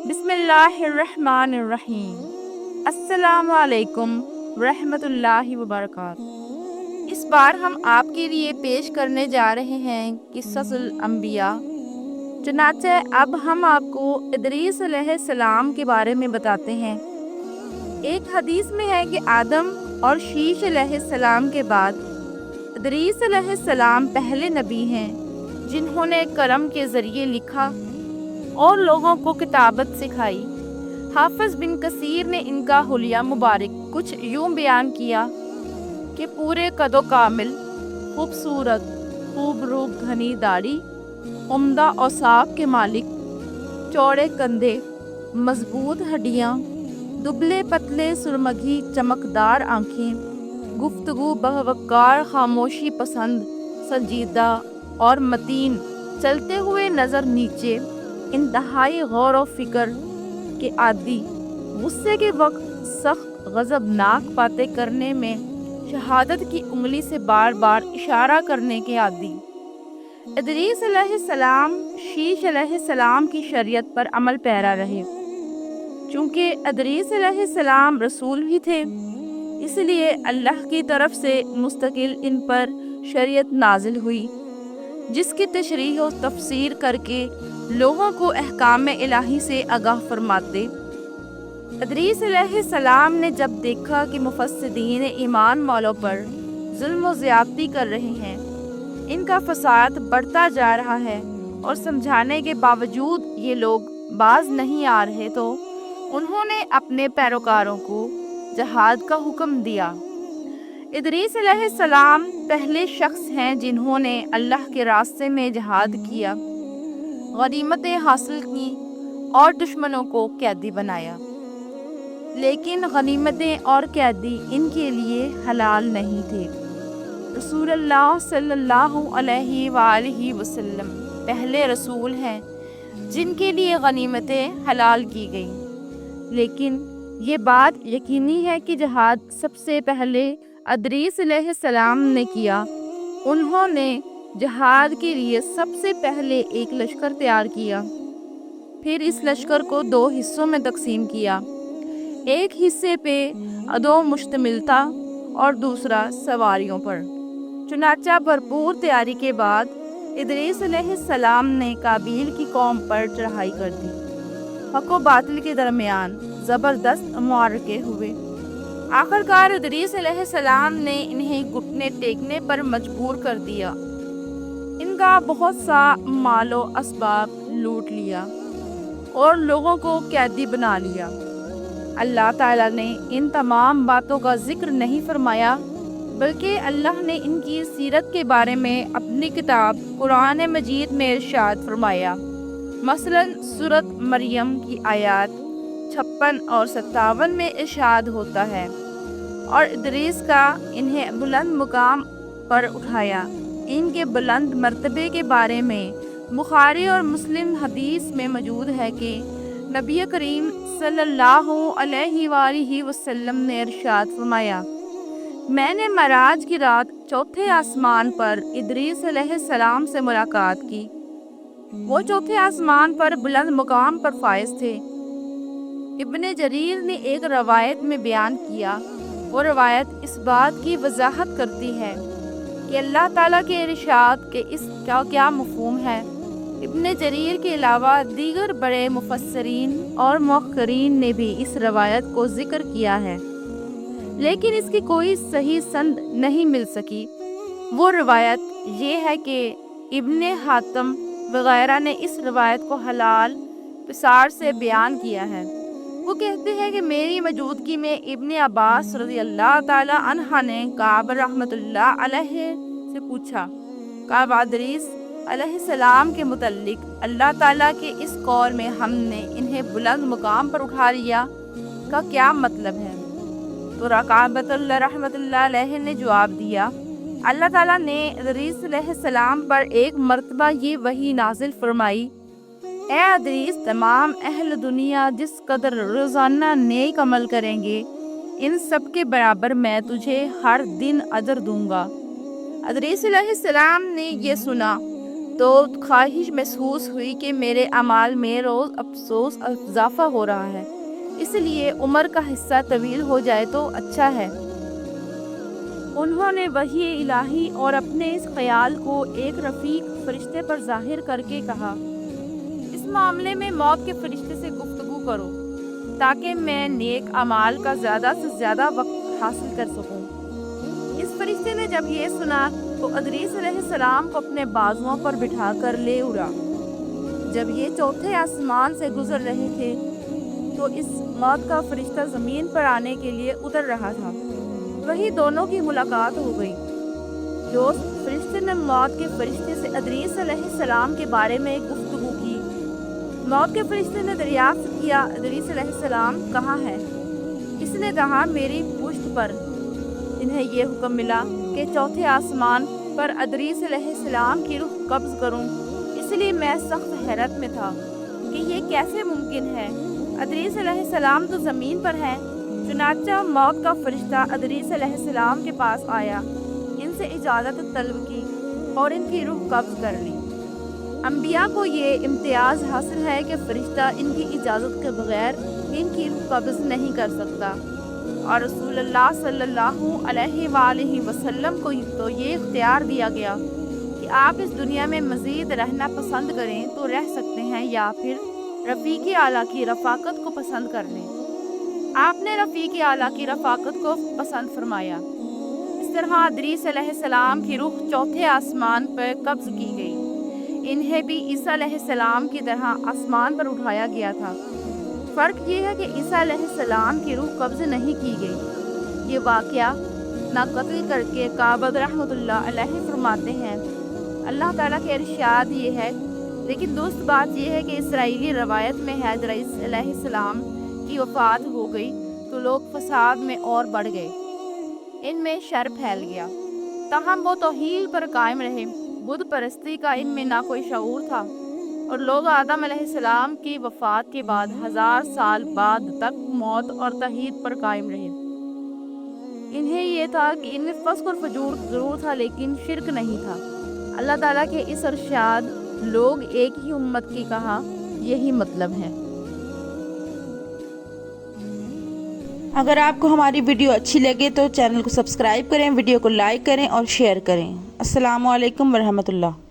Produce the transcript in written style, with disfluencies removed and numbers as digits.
بسم اللہ الرحمن الرحیم۔ السلام علیکم ورحمۃ اللہ وبرکاتہ۔ اس بار ہم آپ کے لیے پیش کرنے جا رہے ہیں قصص الانبیاء۔ چنانچہ اب ہم آپ کو ادریس علیہ السلام کے بارے میں بتاتے ہیں۔ ایک حدیث میں ہے کہ آدم اور شیش علیہ السلام کے بعد ادریس علیہ السلام پہلے نبی ہیں جنہوں نے قلم کے ذریعے لکھا اور لوگوں کو کتابت سکھائی۔ حافظ بن کثیر نے ان کا حلیہ مبارک کچھ یوں بیان کیا کہ پورے قد و کامل، خوبصورت، خوب روپ گھنی داڑھی، عمدہ اوصاف کے مالک، چوڑے کندھے، مضبوط ہڈیاں، دبلے پتلے سرمگھی چمکدار آنکھیں، گفتگو بوقار، خاموشی پسند، سنجیدہ اور متین، چلتے ہوئے نظر نیچے، انتہائی غور و فکر کے عادی، غصے کے وقت سخت غضبناک باتیں کرنے میں شہادت کی انگلی سے بار بار اشارہ کرنے کے عادی۔ ادریس علیہ السلام شیش علیہ السلام کی شریعت پر عمل پیرا رہے۔ چونکہ ادریس علیہ السلام رسول بھی تھے، اس لیے اللہ کی طرف سے مستقل ان پر شریعت نازل ہوئی، جس کی تشریح و تفسیر کر کے لوگوں کو احکام الہی سے آگاہ فرماتے۔ ادریس علیہ السلام نے جب دیکھا کہ مفسدین ایمان والوں پر ظلم و زیادتی کر رہے ہیں، ان کا فساد بڑھتا جا رہا ہے اور سمجھانے کے باوجود یہ لوگ باز نہیں آ رہے، تو انہوں نے اپنے پیروکاروں کو جہاد کا حکم دیا۔ ادریس علیہ السلام پہلے شخص ہیں جنہوں نے اللہ کے راستے میں جہاد کیا، غنیمتیں حاصل کی اور دشمنوں کو قیدی بنایا، لیکن غنیمتیں اور قیدی ان کے لیے حلال نہیں تھے۔ رسول اللہ صلی اللہ علیہ وآلہ وسلم پہلے رسول ہیں جن کے لیے غنیمتیں حلال کی گئیں، لیکن یہ بات یقینی ہے کہ جہاد سب سے پہلے ادریس علیہ السلام نے کیا۔ انہوں نے جہاد کے لیے سب سے پہلے ایک لشکر تیار کیا، پھر اس لشکر کو 2 حصوں میں تقسیم کیا۔ ایک حصے پہ عدو مشتمل تھا اور دوسرا سواریوں پر۔ چنانچہ بھرپور تیاری کے بعد ادریس علیہ السلام نے کابیل کی قوم پر چڑھائی کر دی۔ حق و باطل کے درمیان زبردست معرکے ہوئے۔ آخرکار ادریس علیہ السلام نے انہیں گھٹنے ٹیکنے پر مجبور کر دیا، ان کا بہت سا مال و اسباب لوٹ لیا اور لوگوں کو قیدی بنا لیا۔ اللہ تعالیٰ نے ان تمام باتوں کا ذکر نہیں فرمایا، بلکہ اللہ نے ان کی سیرت کے بارے میں اپنی کتاب قرآن مجید میں ارشاد فرمایا۔ مثلاً سورۃ مریم کی آیات 56 اور 57 میں ارشاد ہوتا ہے، اور ادریس کا انہیں بلند مقام پر اٹھایا۔ ان کے بلند مرتبے کے بارے میں بخاری اور مسلم حدیث میں موجود ہے کہ نبی کریم صلی اللہ علیہ وآلہ وسلم نے ارشاد فرمایا، میں نے معراج کی رات 4تھے آسمان پر ادریس علیہ السلام سے ملاقات کی۔ وہ 4تھے آسمان پر بلند مقام پر فائز تھے۔ ابن جریر نے ایک روایت میں بیان کیا، وہ روایت اس بات کی وضاحت کرتی ہے کہ اللہ تعالیٰ کے ارشاد کے اس کا کیا مفہوم ہے۔ ابن جریر کے علاوہ دیگر بڑے مفسرین اور مؤخرین نے بھی اس روایت کو ذکر کیا ہے، لیکن اس کی کوئی صحیح سند نہیں مل سکی۔ وہ روایت یہ ہے کہ ابن حاتم وغیرہ نے اس روایت کو حلال پسار سے بیان کیا ہے۔ وہ کہتے ہیں کہ میری موجودگی میں ابن عباس رضی اللہ تعالی عنہ نے کعب رحمۃ اللہ علیہ سے پوچھا، کعب ادریس علیہ السلام کے متعلق اللہ تعالیٰ کے اس قول میں ہم نے انہیں بلند مقام پر اٹھا لیا کا کیا مطلب ہے؟ تو کعبۃ اللہ رحمۃ اللہ علیہ نے جواب دیا، اللہ تعالیٰ نے ادریس علیہ السلام پر ایک مرتبہ یہ وحی نازل فرمائی، اے ادریس، تمام اہل دنیا جس قدر روزانہ نیک عمل کریں گے، ان سب کے برابر میں تجھے ہر دن اجر دوں گا۔ ادریس علیہ السلام نے یہ سنا تو خواہش محسوس ہوئی کہ میرے اعمال میں روز افسوس اضافہ ہو رہا ہے، اس لیے عمر کا حصہ طویل ہو جائے تو اچھا ہے۔ انہوں نے وحی الہی اور اپنے اس خیال کو ایک رفیق فرشتے پر ظاہر کر کے کہا، اس معاملے میں موت کے فرشتے سے گفتگو کرو تاکہ میں نیک اعمال کا زیادہ سے زیادہ وقت حاصل کر سکوں۔ اس فرشتے نے جب یہ سنا تو ادریس علیہ السلام کو اپنے بازوؤں پر بٹھا کر لے اڑا۔ جب یہ چوتھے آسمان سے گزر رہے تھے تو اس موت کا فرشتہ زمین پر آنے کے لیے اتر رہا تھا، وہی دونوں کی ملاقات ہو گئی۔ جو فرشتے نے موت کے فرشتے سے ادریس علیہ السلام کے بارے میں گفتگو کی، موت کے فرشتے نے دریافت کیا، ادریس علیہ السلام کہاں ہے؟ اس نے کہا، میری پشت پر۔ انہیں یہ حکم ملا کہ چوتھے آسمان پر ادریس علیہ السلام کی روح قبض کروں، اس لیے میں سخت حیرت میں تھا کہ یہ کیسے ممکن ہے، ادریس علیہ السلام تو زمین پر ہیں۔ چنانچہ موت کا فرشتہ ادریس علیہ السلام کے پاس آیا، ان سے اجازت طلب کی اور ان کی روح قبض کر لی۔ انبیاء کو یہ امتیاز حاصل ہے کہ فرشتہ ان کی اجازت کے بغیر ان کی روح قبض نہیں کر سکتا، اور رسول اللہ صلی اللہ علیہ وآلہ وسلم کو تو یہ اختیار دیا گیا کہ آپ اس دنیا میں مزید رہنا پسند کریں تو رہ سکتے ہیں یا پھر رفیق اعلیٰ کی رفاقت کو پسند کر لیں۔ آپ نے رفیق اعلیٰ کی رفاقت کو پسند فرمایا۔ اس طرح ادریس علیہ السلام کی روح چوتھے آسمان پر قبض کی گئی۔ انہیں بھی عیسیٰ علیہ السلام کی طرح آسمان پر اٹھایا گیا تھا۔ فرق یہ ہے کہ عیسیٰ علیہ السلام کی روح قبض نہیں کی گئی۔ یہ واقعہ نہ قتل کر کے کعبۃ رحمۃ اللہ علیہ فرماتے ہیں، اللہ تعالیٰ کے ارشاد یہ ہے، لیکن درست بات یہ ہے کہ اسرائیلی روایت میں ہے ادریس علیہ السلام کی وفات ہو گئی تو لوگ فساد میں اور بڑھ گئے، ان میں شر پھیل گیا، تاہم وہ توحید پر قائم رہے۔ بت پرستی کا ان میں نہ کوئی شعور تھا، اور لوگ آدم علیہ السلام کی وفات کے بعد 1000 سال بعد تک موت اور توحید پر قائم رہے۔ انہیں یہ تھا کہ ان میں فسق اور فجور ضرور تھا لیکن شرک نہیں تھا۔ اللہ تعالیٰ کے اس ارشاد لوگ ایک ہی امت کی کہا، یہی مطلب ہے۔ اگر آپ کو ہماری ویڈیو اچھی لگے تو چینل کو سبسکرائب کریں، ویڈیو کو لائک کریں اور شیئر کریں۔ السلام علیکم ورحمۃ اللہ۔